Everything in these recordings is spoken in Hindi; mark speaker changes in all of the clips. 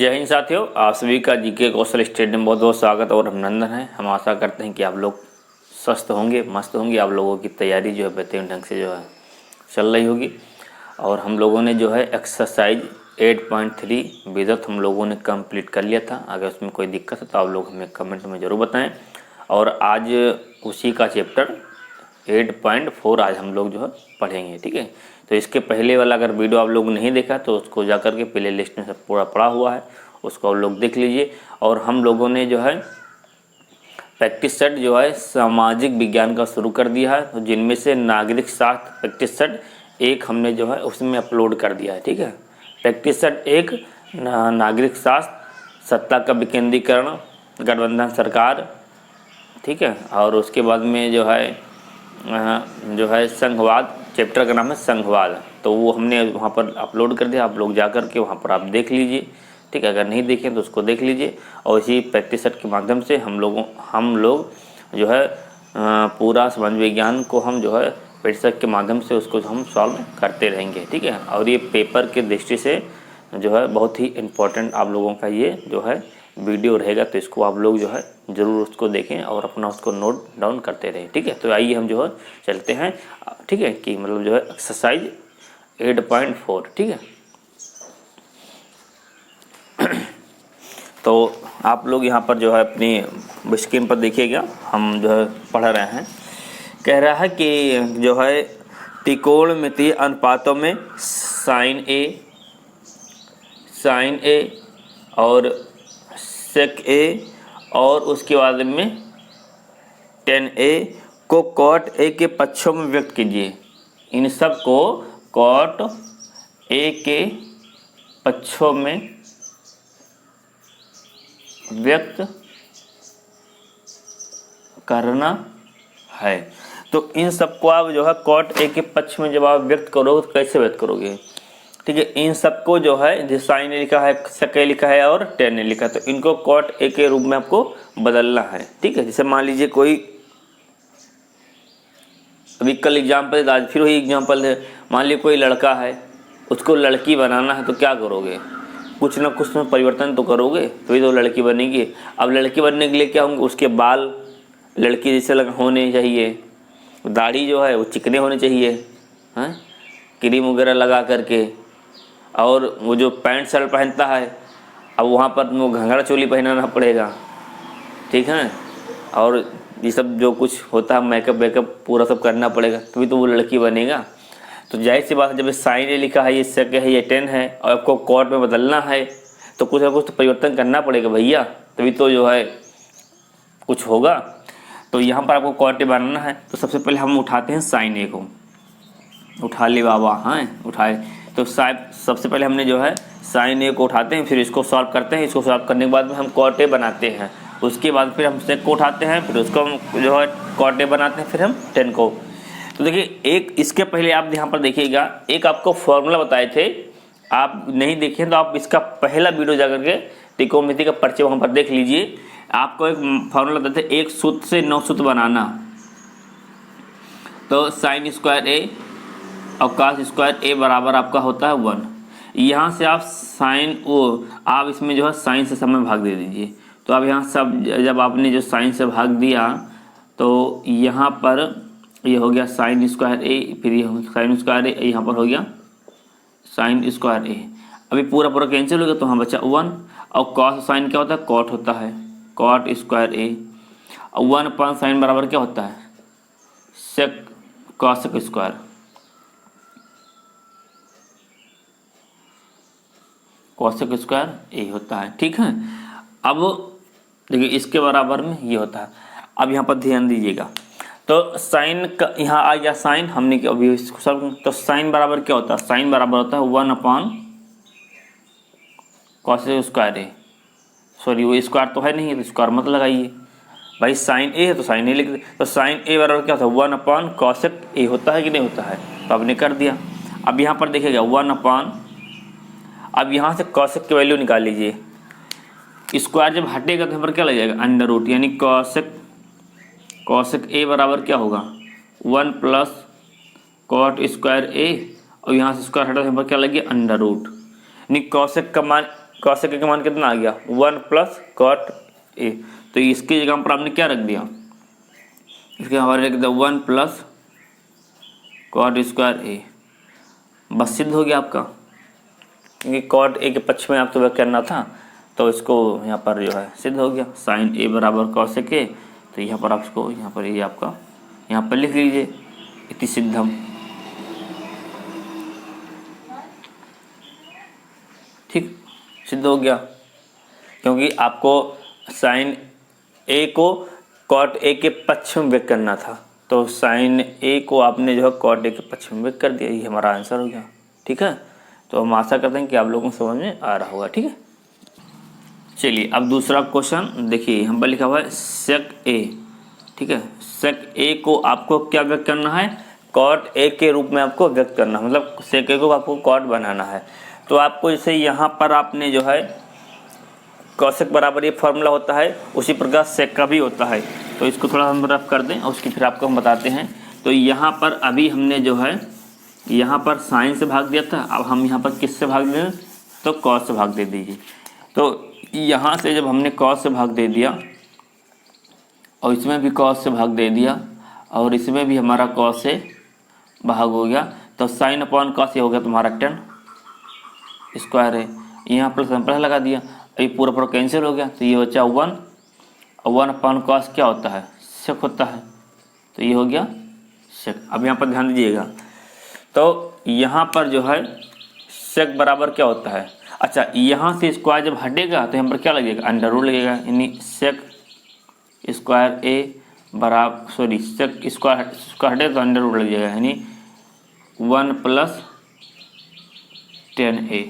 Speaker 1: जय हिंद साथियों, आप सभी का जीके कौशल स्टडी में बहुत बहुत स्वागत और अभिनंदन है। हम आशा करते हैं कि आप लोग स्वस्थ होंगे, मस्त होंगे। आप लोगों की तैयारी जो है बेहतरीन ढंग से जो है चल रही होगी। और हम लोगों ने जो है एक्सरसाइज 8.3 विदत हम लोगों ने कंप्लीट कर लिया था। अगर उसमें कोई दिक्कत है तो आप लोग हमें कमेंट में ज़रूर बताएं। और आज उसी का चैप्टर 8.4 आज हम लोग जो है पढ़ेंगे, ठीक है। तो इसके पहले वाला अगर वीडियो आप लोग नहीं देखा तो उसको जा कर के प्ले लिस्ट में सब पूरा पड़ा हुआ है, उसको आप लोग देख लीजिए। और हम लोगों ने जो है प्रैक्टिस सेट जो है सामाजिक विज्ञान का शुरू कर दिया है, तो जिनमें से नागरिक शास्त्र प्रैक्टिस सेट एक हमने जो है उसमें अपलोड कर दिया है, ठीक है। प्रैक्टिस सेट एक नागरिक शास्त्र, सत्ता का विकेंद्रीकरण, गठबंधन सरकार, ठीक है। और उसके बाद में जो है संघवाद, चैप्टर का नाम है संघवाद, तो वो हमने वहाँ पर अपलोड कर दिया। आप लोग जा कर के वहाँ पर आप देख लीजिए, ठीक है। अगर नहीं देखें तो उसको देख लीजिए। और इसी प्रैक्टिस सेट के माध्यम से हम लोग जो है पूरा समाज विज्ञान को हम जो है प्रैक्टिस सेट के माध्यम से उसको हम सॉल्व करते रहेंगे, ठीक है। और ये पेपर के दृष्टि से जो है बहुत ही इम्पोर्टेंट आप लोगों का ये जो है वीडियो रहेगा, तो इसको आप लोग जो है ज़रूर उसको देखें और अपना उसको नोट डाउन करते रहें, ठीक है। तो आइए हम जो है चलते हैं, ठीक है, कि मतलब जो है एक्सरसाइज 8.4, ठीक है। तो आप लोग यहाँ पर जो है अपनी स्क्रीन पर देखिएगा, हम जो है पढ़ रहे हैं। कह रहा है कि जो है त्रिकोणमितीय अनुपातों में साइन ए और सेक ए और उसके बाद में tan A को cot A के पक्षों में व्यक्त कीजिए। इन सब को cot A के पक्षों में व्यक्त करना है। तो इन सबको आप जो है cot A के पक्ष में जब आप व्यक्त करोगे तो कैसे व्यक्त करोगे, ठीक है। इन सबको जो है जो साइन ए लिखा है, सेक ए लिखा है और tan A लिखा है, तो इनको cot A के रूप में आपको बदलना है, ठीक है। जैसे मान लीजिए कोई अभी कल एग्जाम्पल है, आज फिर वही एग्जाम्पल है। मान लीजिए कोई लड़का है, उसको लड़की बनाना है, तो क्या करोगे, कुछ ना कुछ में परिवर्तन तो करोगे, तो ये तो लड़की बनेगी। अब लड़की बनने के लिए क्या होंगे, उसके बाल लड़की जैसे होने चाहिए, दाढ़ी जो है वो चिकने होने चाहिए, हैं, क्रीम वगैरह लगा करके। और वो जो पैंट शर्ट पहनता है, अब वहाँ पर वो घंघरा चोली पहनाना पड़ेगा, ठीक है। और ये सब जो कुछ होता है मेकअप वेकअप पूरा सब करना पड़ेगा, तभी तो वो लड़की बनेगा। तो जाहिर सी बात है, जब ये साइन ए लिखा है, ये सेक है, ये tan है और आपको cot में बदलना है, तो कुछ ना कुछ तो परिवर्तन करना पड़ेगा भैया, तभी तो जो है कुछ होगा। तो यहाँ पर आपको cot बनाना है, तो सबसे पहले हम उठाते हैं साइन ए को। उठा ले बाबा, हाँ उठाए। तो सबसे पहले हमने जो है साइन ए को उठाते हैं, फिर इसको सॉल्व करते हैं। इसको सॉल्व करने के बाद में हम cot ए बनाते हैं। उसके बाद फिर हम सेक को उठाते हैं, फिर उसको हम जो है cot ए बनाते हैं, फिर हम tan को। तो देखिए, एक इसके पहले आप यहाँ पर देखिएगा, एक आपको फॉर्मूला बताए थे, आप नहीं देखें तो आप इसका पहला वीडियो जाकर के त्रिकोणमिति का परिचय वहाँ पर देख लीजिए। आपको एक फॉर्मूला देते, एक सूत्र से 9 सूत्र बनाना। तो साइन स्क्वायर ए और कास स्क्वायर ए बराबर आपका होता है 1। यहाँ से आप आप इसमें जो है साइन से समय भाग दे दीजिए। तो अब यहाँ सब जब आपने जो साइन से भाग दिया, तो यहाँ पर ये हो गया साइन स्क्वायर ए, फिर ये साइन स्क्वायर ए, यहाँ पर हो गया साइन स्क्वायर ए। अभी पूरा कैंसिल हो गया, तो हाँ बचा 1। और कॉस साइन क्या होता है, कॉट होता है, कॉट स्क्वायर ए। और 1 साइन बराबर क्या होता है, sec cosec square, cosec square A होता है, ठीक है। अब देखिए इसके बराबर में ये होता है। अब यहाँ पर ध्यान दीजिएगा, तो साइन का यहाँ आ गया साइन, हमने अभी इसको सॉल्व। तो साइन बराबर क्या होता है, साइन बराबर होता है 1 कॉसेक स्क्वायर ए। सॉरी, वो स्क्वायर तो है नहीं, तो स्क्वायर मत लगाइए भाई, साइन ए है तो साइन ए लिख दे। तो साइन ए बराबर क्या होता है, 1 कॉसेक ए होता है कि नहीं होता है, तो आपने कर दिया। अब यहाँ पर देखिएगा 1 अब यहाँ से कॉसेक की वैल्यू निकाल लीजिए। स्क्वायर जब हटेगा तो यहाँ पर क्या लग जाएगा, अंडर रूट, यानी कॉसेक ए बराबर क्या होगा, 1 प्लस कॉट स्क्वायर ए, और यहाँ से स्क्वायर हटा तो यहाँ पर क्या लग गया, अंडर रूट। यानी कॉसेक का मान कॉसेक ए का मान कितना आ गया 1 प्लस कॉट ए। तो इसकी जगह पर आपने क्या रख दिया, इसके हमारे रख दिया 1 प्लस कॉट स्क्वायर ए। बस सिद्ध हो गया आपका, क्योंकि कॉट ए के पक्ष में आपको व्यक्त करना था, तो इसको यहाँ पर जो है सिद्ध हो गया। साइन ए बराबर कॉसेक ए, तो यहाँ पर आपको यहाँ पर ये आपका यहाँ पर लिख लीजिए इति सिद्धम। ठीक, सिद्ध हो गया, क्योंकि आपको साइन ए को कॉट ए के पक्ष में व्यक्त करना था, तो साइन ए को आपने जो है कॉट ए के पक्ष में व्यक्त कर दिया। ये हमारा आंसर हो गया। ठीक है, तो हम आशा करते हैं कि आप लोगों को समझ में आ रहा होगा। ठीक है, चलिए अब दूसरा क्वेश्चन देखिए, हम पर लिखा हुआ है सेक ए। ठीक है, सेक ए को आपको क्या व्यक्त करना है, कॉट ए के रूप में आपको व्यक्त करना है, मतलब सेक ए को आपको कॉट बनाना है। तो आपको जैसे यहाँ पर आपने जो है कॉसेक बराबर ये फॉर्मूला होता है, उसी प्रकार सेक का भी होता है। तो इसको थोड़ा हम रफ कर दें और उसकी फिर आपको हम बताते हैं। तो यहाँ पर अभी हमने जो है यहाँ पर साइन से भाग दिया था, अब हम यहाँ पर किससे भाग दें, तो कॉस से भाग दे दीजिए। तो यहाँ से जब हमने कॉस से भाग दे दिया और इसमें भी कॉस से भाग दे दिया और इसमें भी हमारा कॉस से भाग हो गया, तो साइन अपॉन कॉस ये हो गया तुम्हारा 10 स्क्वायर है। यहाँ प्लस लगा दिया, अभी पूरा कैंसिल हो गया, तो ये बचा 1 और 1 अपॉन कॉस क्या होता है, सेक होता है, तो ये हो गया सेक। अब यहाँ पर ध्यान दीजिएगा, तो यहाँ पर जो है सेक बराबर क्या होता है, अच्छा यहाँ से स्क्वायर जब हटेगा तो यहाँ पर क्या लगेगा, अंडर रूट लगेगा, यानी सेक स्क्वायर ए बराबर सेक स्क्वायर हटे तो अंडर रूट लग जाएगा, यानी 1 प्लस 10a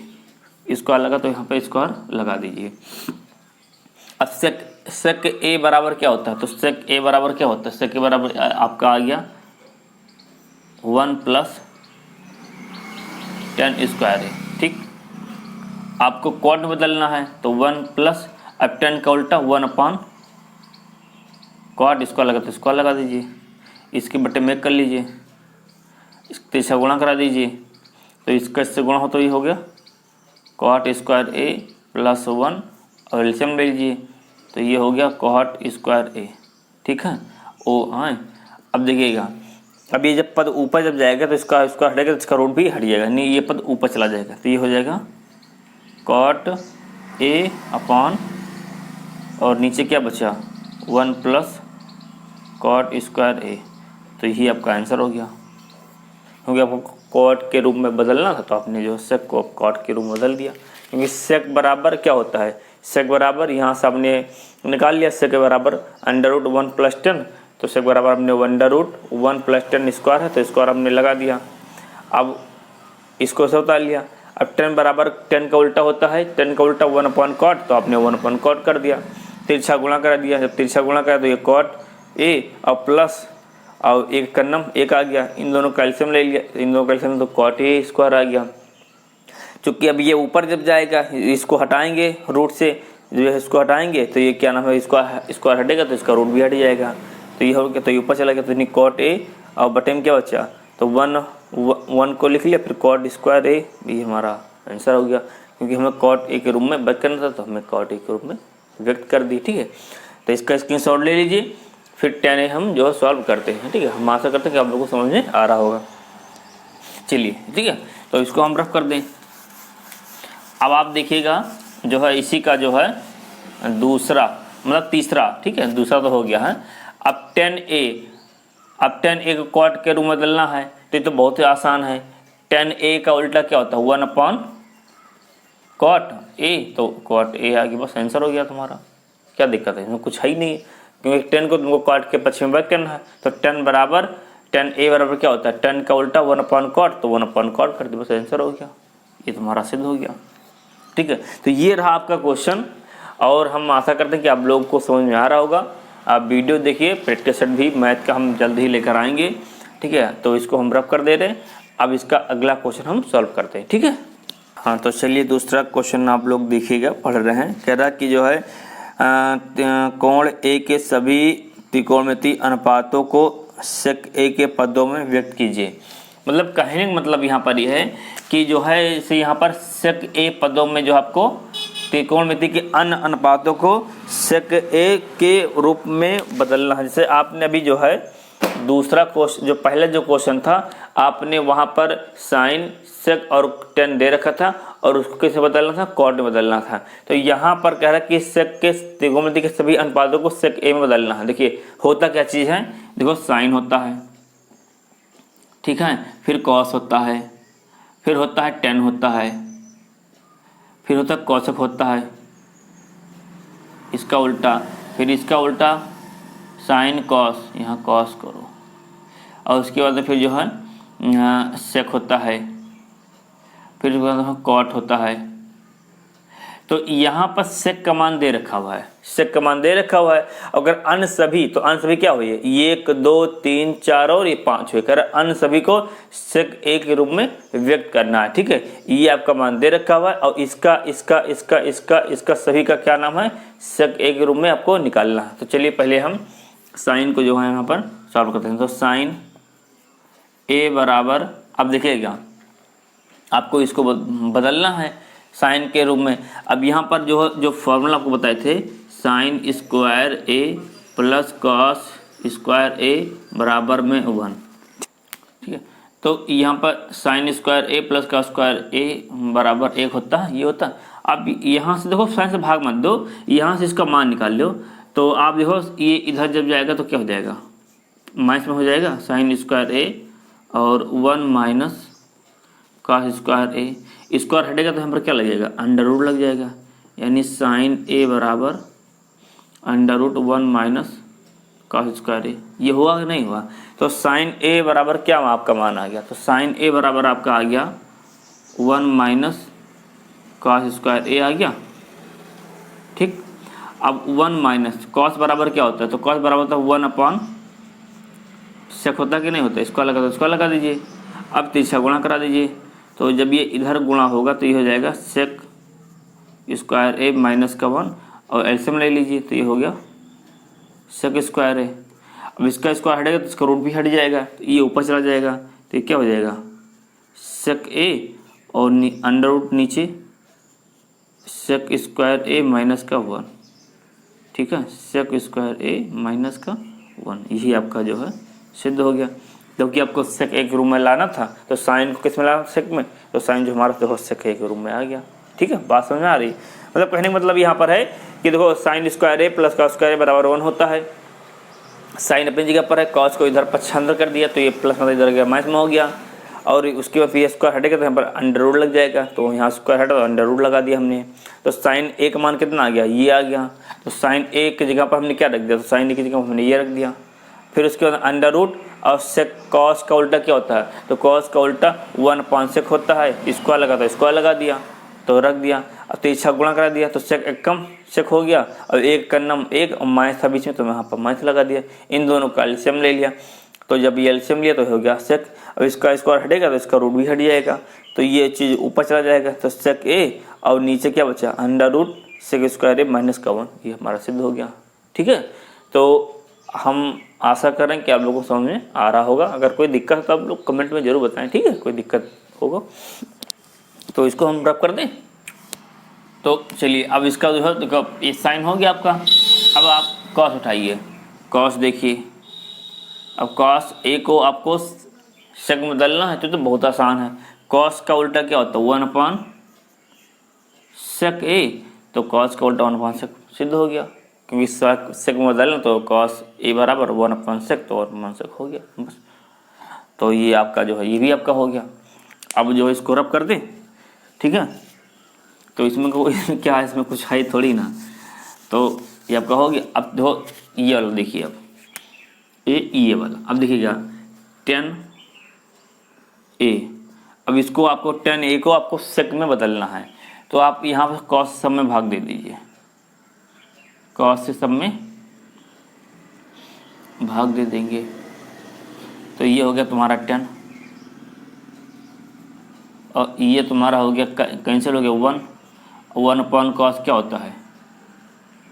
Speaker 1: स्क्वायर लगा, तो यहाँ पे स्क्वायर लगा दीजिए। अब सेक ए बराबर क्या होता है, तो सेक ए बराबर क्या होता है, सेक ए बराबर आपका आ गया 1 प्लस 10 स्क्वायर है। ठीक, आपको कॉट बदलना है, तो 1 प्लस अब 10 का उल्टा 1 अपॉन कॉट स्क्वायर लगा, तो स्क्वायर लगा दीजिए, इसके बटे में कर लीजिए, इसका इससे गुणा करा दीजिए, तो इसका इससे गुणा हो तो ये हो गया कॉट स्क्वायर ए प्लस 1 और एलसीएम ले लीजिए, तो ये हो गया कॉट स्क्वायर ए। ठीक है, ओ हाँ, अब देखिएगा, अब ये जब पद ऊपर जब जाएगा तो इसका हटेगा, तो इसका रूट भी हट जाएगा, नहीं ये पद ऊपर चला जाएगा, तो ये हो जाएगा कॉट ए अपॉन और नीचे क्या बचा 1 प्लस कॉट स्क्वायर ए, तो यही आपका आंसर हो गया। क्योंकि आपको कॉट के रूप में बदलना था, तो आपने जो सेक को कॉट के रूप में बदल दिया, क्योंकि सेक बराबर क्या होता है, सेक बराबर यहाँ से आपने निकाल लिया, सेक बराबर अंडर रूट 1 प्लस 10, तो सेक बराबर हमने अंडर रूट 1 प्लस 10 स्क्वायर है, तो स्क्वायर हमने लगा दिया। अब इसको से उतार लिया, अब 10 बराबर 10 का उल्टा होता है, 10 का उल्टा 1 अपॉन कॉट, तो आपने 1 अपॉन कॉट कर दिया, तिरछा गुणा कर दिया, जब तिरछा गुणा करा तो ये कॉट ए और प्लस और एक कन्नम एक आ गया, इन दोनों कैल्शियम ले लिया, इन दोनों कैल्शियम तो कॉट ए स्क्वायर आ गया। चूँकि अब ये ऊपर जब जाएगा इसको हटाएंगे रूट से, जो है इसको हटाएंगे तो ये क्या नाम है, स्क्वायर हटेगा तो इसका रूट भी हट जाएगा, तो ये हो गया, तो ये ऊपर चला गया, तो कॉट ए और बटे में क्या बचा, तो 1 को लिख लिया, फिर कॉट स्क्वायर ए भी हमारा आंसर हो गया, क्योंकि हमें कॉट ए के रूप में व्यक्त करना था, तो हमें कॉट ए के रूप में व्यक्त कर दी। ठीक है, तो इसका स्क्रीनशॉट ले लीजिए, फिर 10 हम जो है सॉल्व करते हैं। ठीक है, हम आशा करते हैं कि आप लोगों को समझ में आ रहा होगा। चलिए ठीक है, तो इसको हम रफ कर दें। अब आप देखिएगा जो है इसी का जो है दूसरा मतलब तीसरा, ठीक है दूसरा तो हो गया है। अब 10a को कॉट के रूप में बदलना है, तो ये तो बहुत ही आसान है। 10a का उल्टा क्या होता है 1 अपॉन कॉट ए, तो कॉट ए आ गया, बस आंसर हो गया तुम्हारा। क्या दिक्कत है, इसमें कुछ है ही नहीं है, क्योंकि 10 को तुमको कॉट के पक्ष में व्यक्त करना है, तो 10 बराबर 10a बराबर क्या होता है 10 का उल्टा 1 अपॉन कॉट, तो 1 अपॉन कॉट कर दे, बस आंसर हो गया, ये तुम्हारा सिद्ध हो गया। ठीक है, तो ये रहा आपका क्वेश्चन, और हम आशा करते हैं कि आप लोगों को समझ में आ रहा होगा। आप वीडियो देखिए, प्रैक्टिस सेट भी मैथ का हम जल्द ही लेकर आएंगे। ठीक है, तो इसको हम रफ कर दे रहे हैं। अब इसका अगला क्वेश्चन हम सॉल्व करते हैं। ठीक है, हाँ तो चलिए दूसरा क्वेश्चन आप लोग देखिएगा, पढ़ रहे हैं। कह रहा कि जो है कोण ए के सभी त्रिकोणमितीय अनुपातों को सेक ए के पदों में व्यक्त कीजिए। मतलब कहने का मतलब यहाँ पर यह है कि जो है इसे यहाँ पर सेक ए पदों में जो आपको त्रिकोणमिति के अन्य अनुपातों को sec a के रूप में बदलना है। जैसे आपने अभी जो है दूसरा क्वेश्चन, जो पहले जो क्वेश्चन था आपने वहाँ पर साइन सेक और tan दे रखा था और उसको कैसे बदलना था, कॉट में बदलना था। तो यहाँ पर कह रहा है कि सेक के त्रिकोणमिति के सभी अनुपातों को सेक ए में बदलना है। देखिए होता क्या चीज़ है, देखो साइन होता है, ठीक है, फिर कॉस होता है, फिर होता है tan होता है, फिर होता है कोसेक होता है, इसका उल्टा, फिर इसका उल्टा साइन कॉस, यहाँ कॉस करो, और उसके बाद फिर जो है सेक होता है, फिर उसके बाद कॉट होता है। तो यहाँ पर सेक का मान दे रखा हुआ है, सेक का मान दे रखा हुआ है। अगर अन्य सभी, तो अन्य सभी क्या हुई है, 1 2 3 4 और ये 5 हुए, कर अन्य सभी को सेक ए के रूप में व्यक्त करना है, ठीक है। ये आपका मान दे रखा हुआ है और इसका इसका इसका इसका इसका सभी का क्या नाम है, सेक ए के रूप में आपको निकालना है। तो चलिए पहले हम साइन को जो है यहाँ पर सॉल्व करते हैं। तो साइन ए बराबर, अब देखिएगा आपको इसको बदलना है साइन के रूप में। अब यहाँ पर जो फॉर्मूला आपको बताए थे, साइन स्क्वायर ए प्लस कॉस स्क्वायर ए बराबर में 1, ठीक है। तो यहाँ पर साइन स्क्वायर ए प्लस कॉस स्क्वायर ए बराबर 1 होता है, ये होता है। अब यहाँ से देखो साइन से भाग मत दो, यहाँ से इसका मान निकाल लो। तो आप देखो ये इधर जब जाएगा तो क्या हो जाएगा, माइनस में हो जाएगा साइन स्क्वायर ए और 1 माइनस कॉस स्क्वायर ए, स्क्वायर हटेगा तो यहाँ पर क्या लग जाएगा, अंडर रूट लग जाएगा, यानी साइन ए बराबर under root 1 minus cos square A. ये हुआ कि नहीं हुआ, तो साइन ए बराबर क्या आपका मान आ गया, तो साइन ए बराबर आपका आ गया 1 माइनस कॉस स्क्वायर ए आ गया, ठीक। अब 1 माइनस कॉस बराबर क्या होता है, तो कॉस बराबर होता है 1 अपॉन सेक होता है कि नहीं होता, स्क्वायर लगा तो स्क्वायर लगा दीजिए। अब तीसरा गुणा करा दीजिए, तो जब ये इधर गुणा होगा तो ये हो जाएगा सेक स्क्वायर ए माइनस का 1 और एलसीएम ले लीजिए, तो ये हो गया सेक स्क्वायर ए। अब इसका स्क्वायर हटेगा तो इसका रूट भी हट जाएगा, तो ये ऊपर चला जाएगा, तो ये क्या हो जाएगा सेक ए और अंडर रूट नीचे सेक स्क्वायर ए माइनस का 1, ठीक है, सेक स्क्वायर ए माइनस का 1। यही आपका जो है सिद्ध हो गया। क्योंकि आपको सेक ए के रूम में लाना था तो साइन को किस में लाना, सेक में, तो साइन जो हमारा देखो सेक ए के रूम में आ गया, ठीक है। बात समझ में आ रही, मतलब कहने का मतलब यहाँ पर है कि देखो साइन स्क्वायर ए प्लस कॉस स्क्वायर ए बराबर 1 होता है। साइन अपनी जगह पर है, कॉस को इधर पक्षांतर कर दिया तो ये प्लस मतलब इधर गया माइनस में हो गया, और उसके बाद फिर स्क्वायर हटेगा तो यहाँ पर अंडर रूट लग जाएगा, तो यहाँ स्क्वायर हटा तो अंडर रूट लगा दिया हमने। तो साइन ए का मान कितना आ गया, ये आ गया। तो साइन ए की जगह पर हमने क्या रख दिया, तो साइन ए की जगह पर हमने ये रख दिया। फिर उसके बाद अंडर रूट और सेक, कॉस का उल्टा क्या होता है, तो कॉस का उल्टा 1 अपॉन सेक होता है, स्क्वायर लगा तो स्क्वायर लगा दिया, तो रख दिया। अब तो इच्छा गुणा करा दिया तो सेक एक कम सेक हो गया, और एक का नम एक और माइनस था बीच में तो मैं यहाँ पर माइनस लगा दिया। इन दोनों का एलसीएम ले लिया, तो जब ये एलसीएम लिया तो हो गया सेक। अब इसका स्क्वायर हटेगा तो इसका रूट भी हट जाएगा, तो ये चीज़ ऊपर चला जाएगा, तो सेक ए और नीचे क्या बचा अंडर रूट सेक स्क्वायर ए माइनस का 1, ये हमारा सिद्ध हो गया, ठीक है। तो हम आशा करें कि आप लोगों को समझ में आ रहा होगा। अगर कोई दिक्कत है तो आप लोग कमेंट में ज़रूर बताएं, ठीक है। कोई दिक्कत होगा तो इसको हम रब कर दें। तो चलिए अब इसका जो है देखो ये साइन हो गया आपका। अब आप कॉस उठाइए, कॉस देखिए, अब कॉस ए को आपको सेक में बदलना है तो बहुत आसान है। कॉस का उल्टा क्या होता है 1 अपॉन सेक ए, तो कॉस का उल्टा 1 अपॉन सेक सिद्ध हो गया, क्योंकि सेक में बदलना तो कॉस ए बराबर 1 अपॉन सेक, तो 1 अपॉन सेक हो गया बस। तो ये आपका जो है ये भी आपका हो गया। अब जो है इसको रब कर दें, ठीक है। तो इसमें क्या है, इसमें कुछ है थोड़ी ना, तो ये आपका हो गया। अब देखो ये वाला देखिए, अब ये वाला अब देखिएगा tan a। अब इसको आपको tan a को आपको सेक में बदलना है, तो आप यहाँ पर कॉस सब में भाग दे दीजिए, कॉस से सब में भाग दे देंगे, तो ये हो गया तुम्हारा tan, और ये तुम्हारा हो गया कैंसिल हो गया 1 अपॉन कॉस क्या होता है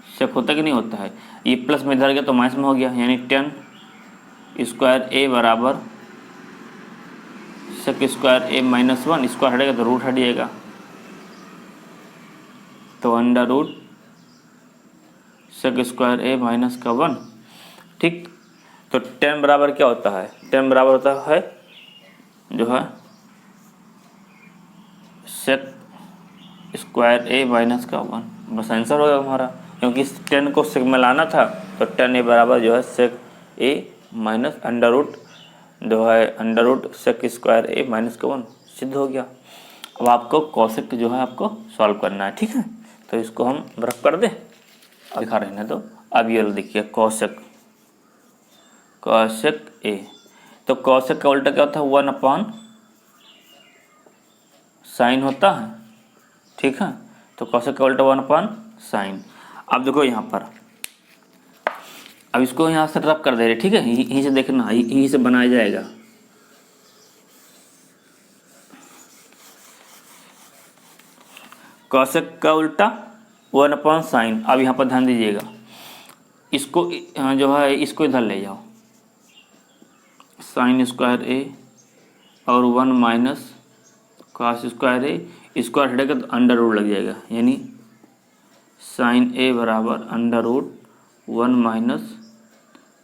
Speaker 1: सेक होता कि नहीं होता है, ये प्लस में इधर गया तो माइनस में हो गया, यानी tan स्क्वायर ए बराबर सेक स्क्वायर ए माइनस 1, स्क्वायर हटेगा तो रूट हट जाएगा, तो अंडर रूट सेक स्क्वायर ए माइनस का 1। ठीक, तो टेन बराबर क्या होता है, टेन बराबर होता है जो है सेक स्क्वायर ए माइनस का 1। बस आंसर होगा हमारा, क्योंकि इस टेन को सेक में लाना था तो टेन ए बराबर जो है सेक ए माइनस अंडर रूट जो है अंडर रूट सेक स्क्वायर ए माइनस का 1 सिद्ध हो गया। अब आपको कॉसेक जो है आपको सॉल्व करना है। ठीक है, तो इसको हम रफ कर दें, दिखा रहे हैं। तो अब ये देखिए कॉसेक ए, तो कॉसेक का उल्टा क्या होता है 1 साइन होता है। ठीक है, तो कॉसेक का उल्टा 1 साइन। अब देखो यहाँ पर, अब इसको यहाँ से रफ कर दे रहे। ठीक है, यहीं से देखना, यहीं से बनाया जाएगा। कॉसेक का उल्टा 1 साइन। अब यहाँ पर ध्यान दीजिएगा, इसको जो है इसको इधर ले जाओ, साइन स्क्वायर ए और 1 माइनस कॉस स्क्वायर ए, स्क्वायर हटेगा तो अंडर रूट लग जाएगा, यानी साइन ए बराबर under root 1 minus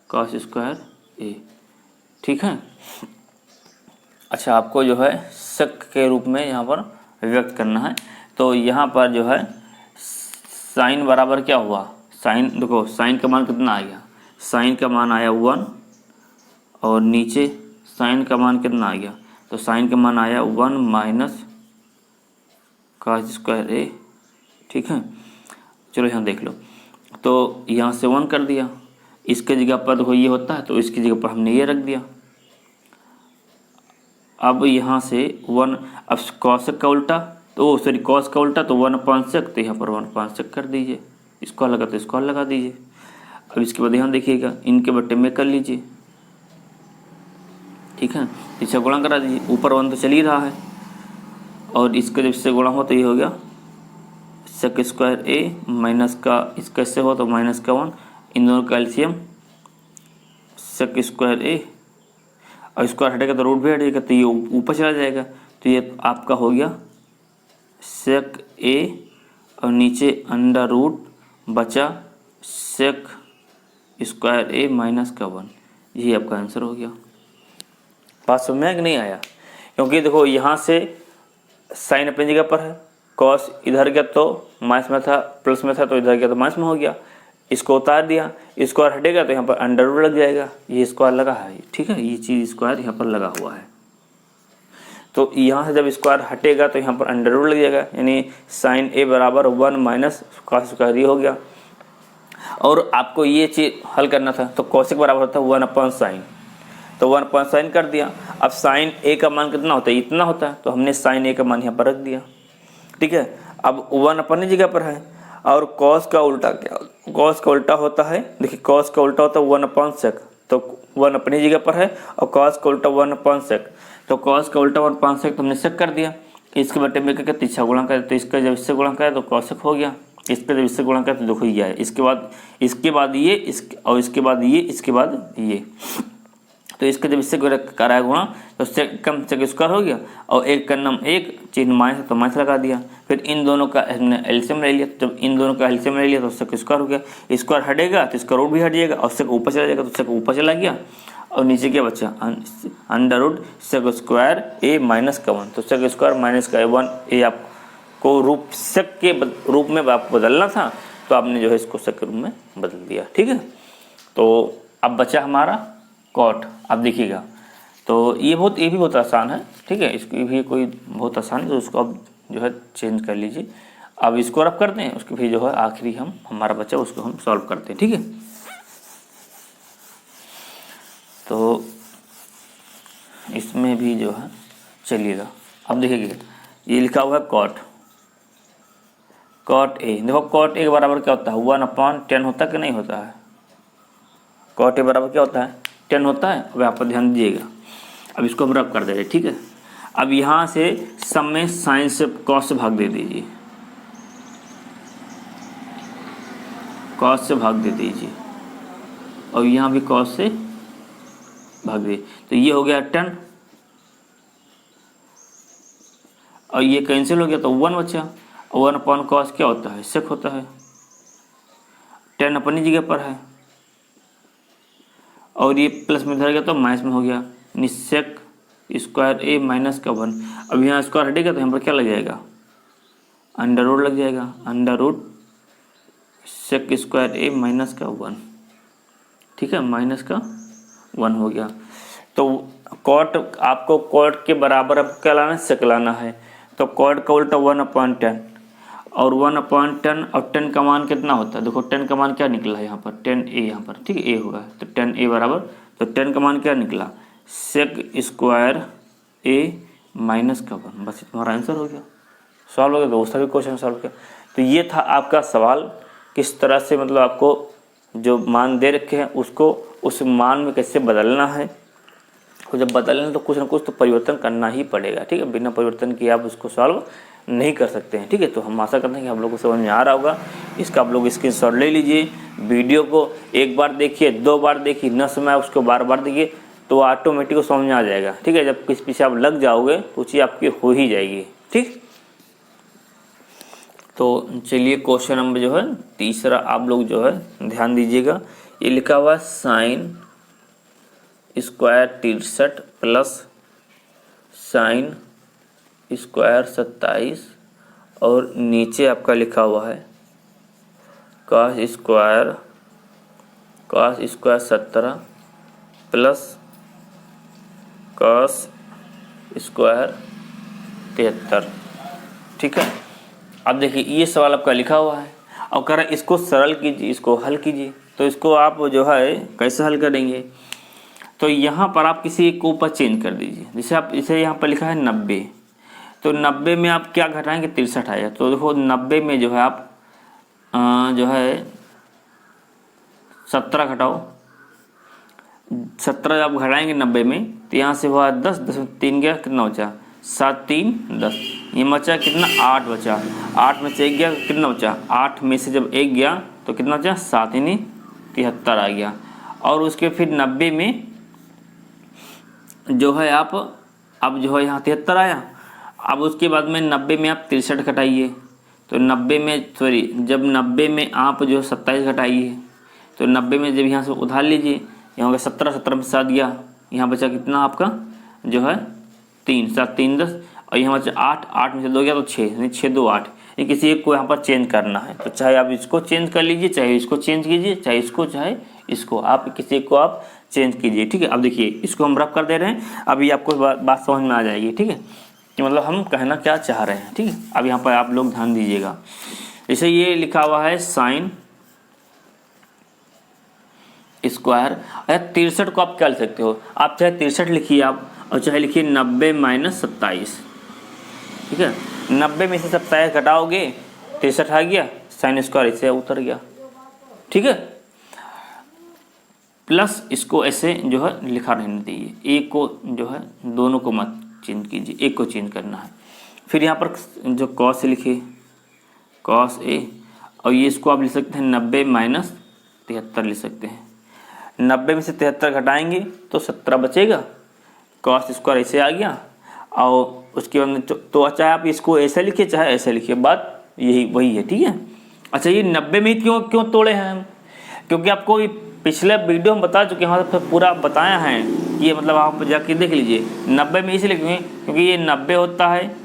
Speaker 1: cos square A. ठीक है, अच्छा आपको जो है सेक के रूप में यहाँ पर व्यक्त करना है। तो यहाँ पर जो है साइन बराबर क्या हुआ, साइन देखो साइन का मान कितना आ गया, साइन का मान आया 1 और नीचे साइन का मान कितना आ गया, तो साइन का मान आया 1 माइनस कॉस स्क्वायर ए। ठीक है, चलो यहाँ देख लो, तो यहाँ से 1 कर दिया, इसके जगह पर देखो ये होता है तो इसकी जगह पर हमने ये रख दिया। अब यहाँ से 1, अब कॉसेक का उल्टा तो सॉरी कॉस का उल्टा तो 1/sec, तो यहाँ पर 1/sec कर दीजिए, स्क्वायर लगा तो स्क्वायर लगा दीजिए। अब इसके बाद यहाँ देखिएगा, इनके बट्टे में कर लीजिए। ठीक है, पीछे गुणा करा दीजिए, ऊपर 1 तो चल ही रहा है और इसका जब इससे गुणा हो तो ये हो गया सेक स्क्वायर ए माइनस का इसका इससे हो तो माइनस का 1, इन दोनों का एलसीएम सेक स्क्वायर ए और स्क्वायर हटेगा तो रूट भी हटेगा तो ये ऊपर चला जाएगा, तो ये आपका हो गया सेक ए और नीचे अंडर रूट बचा सेक स्क्वायर ए माइनस का 1। यही आपका आंसर हो गया। बात समझ में नहीं आया, क्योंकि देखो यहाँ से साइन अपनी जगह पर है, कॉस इधर गया तो माइनस में था, प्लस में था तो इधर गया तो माइनस में हो गया, इसको उतार दिया, स्क्वायर हटेगा तो यहाँ पर अंडर रूट लग जाएगा, ये स्क्वायर लगा है। ठीक है, ये चीज़ स्क्वायर यहाँ पर लगा हुआ है, तो यहाँ से जब स्क्वायर हटेगा तो यहाँ पर अंडर रूट लग जाएगा, यानी साइन ए बराबर 1 माइनस कॉस स्क्वायर ये हो गया। और आपको ये चीज़ हल करना था, तो कॉसेक बराबर होता है 1/sin, तो 1/sin कर दिया। अब साइन ए का मान कितना होता है, इतना होता है, तो हमने साइन ए का मान यहाँ पर रख दिया। ठीक है, अब 1 अपनी जगह पर है और कॉस का उल्टा क्या, कॉस का उल्टा होता है, देखिए कॉस का उल्टा होता है 1/sec, तो 1 अपनी जगह पर है और कॉस का उल्टा 1/sec, तो कॉस का उल्टा 1/sec तो हमने सेक कर दिया। इसके बटे में करके तीसरा गुणा करे, तो इसका जब इससे गुणा करे तो कॉसेक हो गया, इसका जब इससे गुणा करे तो देखो ये है, इसके बाद ये और इसके बाद ये, इसके बाद ये, तो इसका जब इससे कराया गुणा तो सेक कम सेक स्क्वायर हो गया और एक का नाम एक चिन्ह माइनस तो माइनस लगा दिया। फिर इन दोनों का हमने एलसीएम ले लिया, जब इन दोनों का एलसीएम ले लिया तो सेक स्क्वायर हो गया, स्क्वायर हटेगा तो इसका रूट भी हट जाएगा और सेक ऊपर चला जाएगा तो सेक ऊपर चला गया और नीचे क्या बचा अंडर रूट सेक स्क्वायर ए माइनस का 1, तो सेक स्क्वायर माइनस का 1 ए आपको रूप सेक के रूप में आपको बदलना था, तो आपने जो है इसको सेक के रूप में बदल दिया। ठीक है, तो अब बचा हमारा कॉट। अब देखिएगा, तो ये भी बहुत आसान है। ठीक है, इसकी भी कोई बहुत आसान है, तो उसको अब जो है चेंज कर लीजिए। अब इसको रफ करते हैं, उसके फिर जो है आखिरी हमारा बच्चा उसको हम सॉल्व करते हैं। ठीक है, तो इसमें भी जो है चलिएगा, अब देखिएगा ये लिखा हुआ है कॉट ए। देखो कॉट ए के बराबर क्या होता है 1/10 होता है कि नहीं होता है, कॉट ए बराबर क्या होता है 10 होता है। अब यहाँ पर ध्यान दीजिएगा, अब इसको हम रब कर दे रहे। ठीक है, अब यहाँ से सब में साइन से कॉस से भाग दे दीजिए, कॉस से भाग दे दीजिए और यहाँ भी कॉस से भाग दे, तो ये हो गया 10 और ये कैंसिल हो गया तो 1 बचा। और 1 अपॉन कॉस क्या होता है, सेक होता है। tan अपनी जगह पर है और ये प्लस में इधर गया तो माइनस में हो गया, सेक स्क्वायर ए माइनस का 1। अब यहाँ स्क्वायर हटेगा तो यहाँ पर क्या लग जाएगा, अंडर रूट लग जाएगा, अंडर रूट सेक स्क्वायर ए माइनस का 1। ठीक है, माइनस का 1 हो गया। तो कॉट आपको कॉट के बराबर अब क्या लाना है, सेक लाना है। तो कॉट का उल्टा 1/10 और 1/10 और 10 का मान कितना होता है, देखो 10 का मान क्या निकला है यहाँ पर, 10a यहाँ पर, ठीक है a होगा। तो 10a बराबर, तो 10 का मान क्या निकला, सेक स्क्वायर a माइनस का 1। बस तुम्हारा आंसर हो गया, सॉल्व हो गया। दोस्तों भी क्वेश्चन सॉल्व किया। तो ये था आपका सवाल, किस तरह से मतलब आपको जो मान दे रखे हैं उसको उस मान में कैसे बदलना है। और जब बदलना तो कुछ ना कुछ तो परिवर्तन करना ही पड़ेगा, ठीक है, बिना परिवर्तन किए आप उसको सॉल्व नहीं कर सकते हैं। ठीक है, तो हम आशा करते हैं कि आप लोगों को समझ में आ रहा होगा। इसका आप लोग स्क्रीनशॉट ले लीजिए, वीडियो को एक बार देखिए, 2 बार देखिए, न समझ आए उसको बार बार देखिए, तो ऑटोमेटिक समझ में आ जाएगा। ठीक है, जब किसी पीछे आप लग जाओगे तो चीज़ आपकी हो ही जाएगी। ठीक, तो चलिए क्वेश्चन नंबर जो है तीसरा आप लोग जो है ध्यान दीजिएगा। ये लिखा हुआ है sine square 63 plus sine square 27 और नीचे आपका लिखा हुआ है cos square 17 plus cos square 73। ठीक है, अब देखिए ये सवाल आपका लिखा हुआ है और कह रहा है इसको सरल कीजिए, इसको हल कीजिए। तो इसको आप जो है कैसे हल करेंगे, तो यहाँ पर आप किसी एक को ऊपर चेंज कर दीजिए। जैसे आप इसे यहाँ पर लिखा है 90, तो 90 में आप क्या घटाएंगे, 63 आएगा। तो देखो 90 में जो है आप जो है 17 घटाओ, 17 आप घटाएंगे 90 में तो यहाँ से हुआ 10, 10 में 3 गया, कितना बचा, 7 3 10, ये बचा कितना, 8 बचा। 8 में से 1 गया, कितना बचा, 8 में से जब 1 गया तो कितना बचा, 7 यानी 73 आ गया। और उसके फिर 90 में जो है आप अब जो है यहाँ 73 आया। अब उसके बाद में 90 में आप 63 घटाइए, तो 90 में सॉरी जब 90 में आप जो 27 घटाइए तो 90 में जब यहाँ से उधार लीजिए, यहाँ होगा 17, 17 में 7 गया, यहाँ बचा कितना आपका जो है 3, 7 3 10 और यहाँ बचा 8, 8 में से 2 गया तो 6, यानी 6 2 8। ये किसी एक को यहाँ पर चेंज करना है, तो चाहे आप इसको चेंज कर लीजिए, चाहे इसको चेंज कीजिए, चाहे इसको चाहे इसको, आप किसी को आप चेंज कीजिए। ठीक है, अब देखिए इसको हम रब कर दे रहे हैं, अभी आपको बात समझ में आ जाएगी। ठीक है, कि मतलब हम कहना क्या चाह रहे हैं। ठीक है, अब यहाँ पर आप लोग ध्यान दीजिएगा। जैसे ये लिखा हुआ है साइन स्क्वायर, 63 को आप क्या लिख सकते हो, आप चाहे 63 लिखिए आप, और चाहे लिखिए 90 माइनस 27। ठीक है, 90 में से 27 घटाओगे 63 आ गया, साइन स्क्वायर इससे उतर गया। ठीक है, प्लस इसको ऐसे जो है लिखा रहने दीजिए, एक को जो है दोनों को मत चेंज कीजिए, एक को चेंज करना है। फिर यहाँ पर जो कॉस से लिखिए कॉस ए, और ये इसको आप लिख सकते हैं 90 माइनस 73 लिख सकते हैं। 90 में से 73 घटाएंगे तो 17 बचेगा, कॉस स्क्वायर ऐसे आ गया। और उसके बाद तो चाहे आप इसको ऐसे लिखिए चाहे ऐसे लिखिए, बात यही वही है। ठीक है, अच्छा ये 90 में क्यों तोड़े हैं हम, क्योंकि आपको पिछले वीडियो में बता चुके हैं, वहाँ पूरा बताया है कि ये मतलब आप जाके देख लीजिए। 90 में इसलिए लिखेंगे क्योंकि ये 90 होता है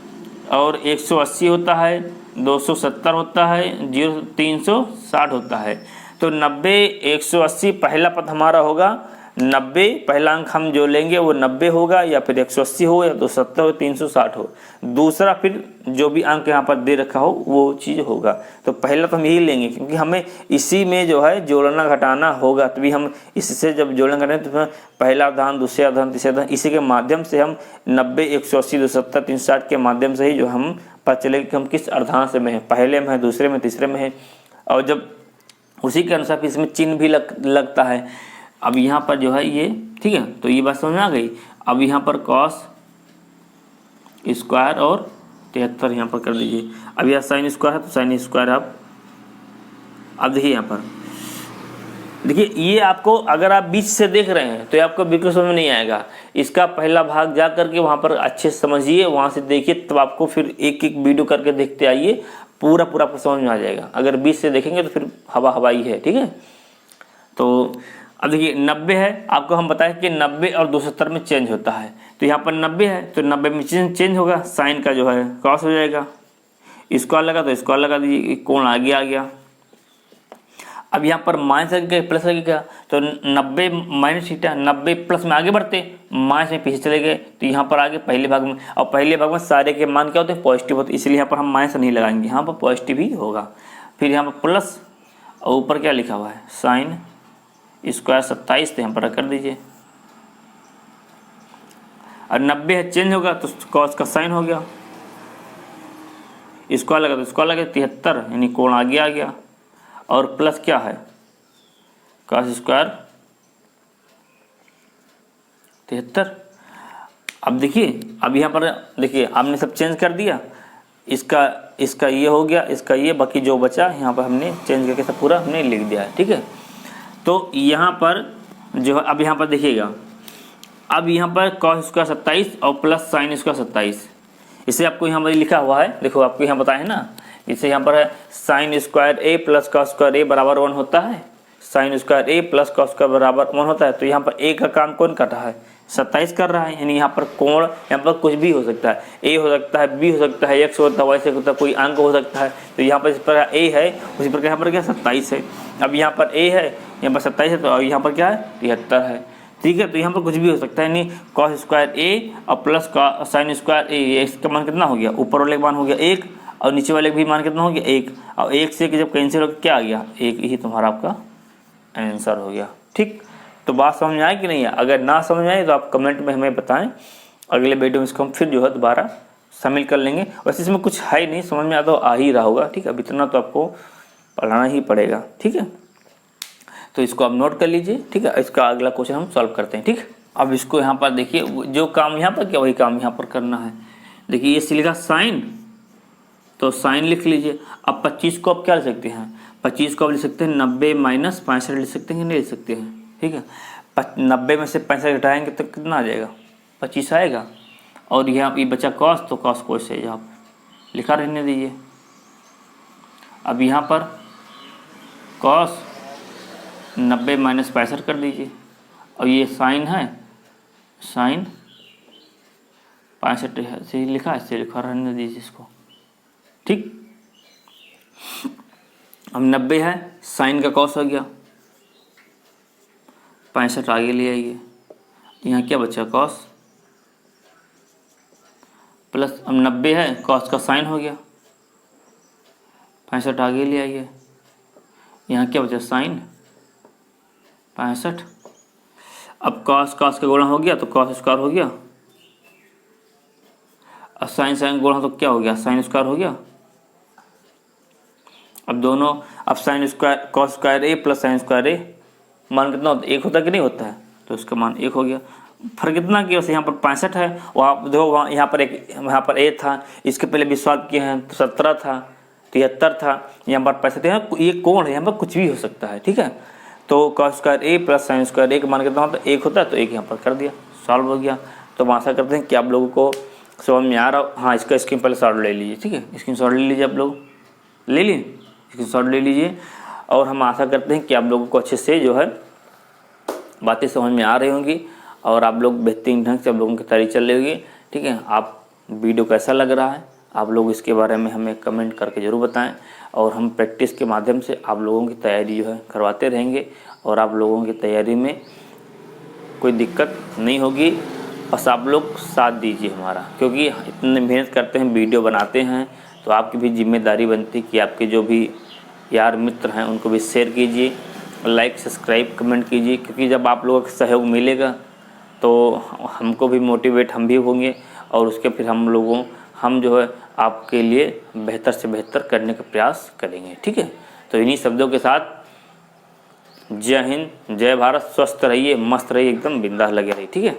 Speaker 1: और 180 होता है, 270 होता है, 360 होता है। तो 90 180 पहला पद हमारा होगा 90, पहला अंक हम जो लेंगे वो 90 होगा, या फिर 180 हो, या 270 हो, 360 हो। दूसरा फिर जो भी अंक यहाँ पर दे रखा हो वो चीज़ होगा। तो पहला तो हम यही लेंगे क्योंकि हमें इसी में जो है जोड़ना घटाना होगा, तभी हम इससे जब जोड़ना घटाएं तो पहला अवधान, दूसरा अवधान, तीसरा अवधान, इसी के माध्यम से हम 90 180 270 360 के माध्यम से ही जो हम पता चलेगा कि हम किस अवधान से में है, पहले में है, दूसरे में, तीसरे में है। और जब उसी के अनुसार इसमें चिन्ह भी लगता है। अब यहाँ पर जो है ये, ठीक है, तो ये बात समझ में आ गई। अब यहाँ पर कॉस स्क्वायर और 73 यहाँ पर कर दीजिए। अब यह साइन स्क्वायर है तो साइन स्क्वायर आप अब देखिए यहाँ पर देखिए, ये आपको अगर आप बीच से देख रहे हैं तो ये आपको बिल्कुल समझ में नहीं आएगा। इसका पहला भाग जा करके वहाँ पर अच्छे से समझिए, वहाँ से देखिए, तब आपको फिर एक एक वीडियो करके देखते आइए, पूरा पूरा आपको समझ में आ जाएगा। अगर 20 से देखेंगे तो फिर हवा हवाई है, ठीक है। तो अब देखिए 90 है, आपको हम बताएं कि 90 और 270 में चेंज होता है। तो यहाँ पर 90 है तो 90 में चेंज होगा, साइन का जो है क्रॉस हो जाएगा, स्क्वायर लगा तो स्क्वायर लगा दीजिए, कोण आगे आ गया। अब यहाँ पर माइनस लगेगा प्लस लगेगा, तो 90 माइनस थीटा, 90 प्लस में आगे बढ़ते, माइनस में पीछे चले गए, तो यहाँ पर आगे पहले भाग में, और पहले भाग में सारे के मान क्या होते हैं, पॉजिटिव होते हैं, इसलिए यहाँ पर हम माइनस नहीं लगाएंगे, यहाँ पर पॉजिटिव ही होगा। फिर यहाँ पर प्लस और ऊपर क्या लिखा हुआ है, साइन स्क्वायर 27, तो यहाँ पर कर दीजिए। और 90 है चेंज होगा तो कॉस का साइन हो गया, स्क्वायर लगा तो स्क्वायर लगा 73, यानी कोण आगे आ गया। और प्लस क्या है, कॉस स्क्वायर 73। अब देखिए, अब यहाँ पर देखिए आपने सब चेंज कर दिया, इसका ये हो गया, इसका ये, बाकी जो बचा यहाँ पर हमने चेंज करके सब पूरा हमने लिख दिया है, ठीक है। तो यहाँ पर जो है, अब यहाँ पर देखिएगा, अब यहाँ पर कॉस स्क्वायर 27 और प्लस साइन स्क्वायर 27, इसे आपको यहाँ पर लिखा हुआ है, देखो आपको यहाँ बताया है ना, इसे यहाँ पर है साइन स्क्वायर ए प्लस कॉस स्क्वायर ए बराबर 1 होता है, साइन स्क्वायर ए प्लस कॉस स्क्वायर बराबर 1 होता है। तो यहाँ पर ए का काम कौन कर रहा है, 27 कर रहा है, यानी यहाँ पर कोण, यहाँ पर कुछ भी हो सकता है, ए हो सकता है, बी हो सकता है, एक्स होता है, वाई से होता है, कोई अंक हो सकता है। तो यहाँ पर इस प्रकार ए है, उसी प्रकार यहाँ पर क्या 27 है। अब यहाँ पर ए है, यहाँ पर 27 है, तो यहाँ पर क्या है 73 है, ठीक है। तो यहाँ पर कुछ भी हो सकता है, यानी कॉस स्क्वायर ए और प्लस साइन स्क्वायर ए, इसका मान कितना हो गया, ऊपर वाले का मान हो गया 1 और नीचे वाले भी मान कितना हो गया 1, और 1 से जब कैंसिल हो गया क्या आ गया 1, ही तुम्हारा आपका आंसर हो गया, ठीक। तो बात समझ में आए कि नहीं है? अगर ना समझ में आए तो आप कमेंट में हमें बताएं, अगले वीडियो में इसको हम फिर जो है दोबारा शामिल कर लेंगे। वैसे इसमें कुछ है नहीं, समझ में आता तो आ ही रहा होगा, ठीक है। अब इतना तो आपको पढ़ाना ही पड़ेगा, ठीक है। तो इसको आप नोट कर लीजिए, ठीक है। इसका अगला क्वेश्चन हम सॉल्व करते हैं, ठीक। अब इसको यहाँ पर देखिए, जो काम यहाँ पर क्या वही काम यहाँ पर करना है। देखिए ये लिखा साइन, तो साइन लिख लीजिए। अब 25 को आप क्या लिख सकते हैं, 25 को आप लिख सकते हैं 90 माइनस 65 लिख सकते हैं, नहीं लिख सकते हैं, ठीक है। 90 में से 65 घटाएंगे तो कितना आ जाएगा, 25 आएगा। और यहाँ ये बचा कॉस, तो कॉस को से आप लिखा रहने दीजिए। अब यहाँ पर कॉस 90 माइनस 65 कर दीजिए, और ये साइन है, साइन 65 से लिखा, इससे लिखा रहने दीजिए इसको, ठीक। अब 90 है, साइन का कॉस हो गया, 65 आगे ले आइए, यहाँ क्या बचा कॉस, प्लस अब 90 है, कॉस का साइन हो गया, 65 आगे ले आइए, यहाँ क्या बचा साइन 65। अब कॉस का गुणा हो गया तो कॉस स्क्वायर हो गया, अब साइन का गुणा तो क्या हो गया, साइन स्क्वायर हो गया। अब दोनों, अब साइन स्क्वायर कॉस स्क्वायर ए प्लस साइन स्क्वायर ए मान कितना होता है, 1 होता कि नहीं होता है, तो उसका मान 1 हो गया। फर्क कितना किया, यहाँ पर 65 है, वहाँ देखो वहाँ यहाँ पर एक, यहाँ पर ए था, इसके पहले भी सॉल्व किए हैं तो 17 था, 73 था, यहाँ पर 65 है। ये कोण है, यहाँ पर कुछ भी हो सकता है, ठीक है। तो कॉस स्क्वायर ए प्लस साइन स्क्वायर ए का मान कितना होता है, 1 होता है, तो 1 यहाँ पर कर दिया, सॉल्व हो गया। तो हम आशा करते हैं कि आप लोगों को समझ में आ रहा हो। हाँ, इसका स्क्रीन पहले शॉट ले लीजिए, ठीक है, स्क्रीन शॉट ले लीजिए, आप लोग ले लिए, स्क्रीन शॉट ले लीजिए। और हम आशा करते हैं कि आप लोगों को अच्छे से जो है बातें समझ में आ रही होंगी, और आप लोग बेहतरीन ढंग से आप लोगों की तैयारी चल रही होगी, ठीक है। आप वीडियो कैसा लग रहा है, आप लोग इसके बारे में हमें कमेंट करके ज़रूर बताएं, और हम प्रैक्टिस के माध्यम से आप लोगों की तैयारी जो है करवाते रहेंगे, और आप लोगों की तैयारी में कोई दिक्कत नहीं होगी। बस आप लोग साथ दीजिए हमारा, क्योंकि इतने मेहनत करते हैं, वीडियो बनाते हैं, तो आपकी भी जिम्मेदारी बनती है कि आपके जो भी यार मित्र हैं उनको भी शेयर कीजिए, लाइक सब्सक्राइब कमेंट कीजिए, क्योंकि जब आप लोगों का सहयोग मिलेगा तो हमको भी मोटिवेट हम भी होंगे, और उसके फिर हम जो है आपके लिए बेहतर से बेहतर करने का प्रयास करेंगे, ठीक है। तो इन्हीं शब्दों के साथ जय हिंद, जय भारत, स्वस्थ रहिए, मस्त रहिए, एकदम बिंदास लगे रहिए, ठीक है।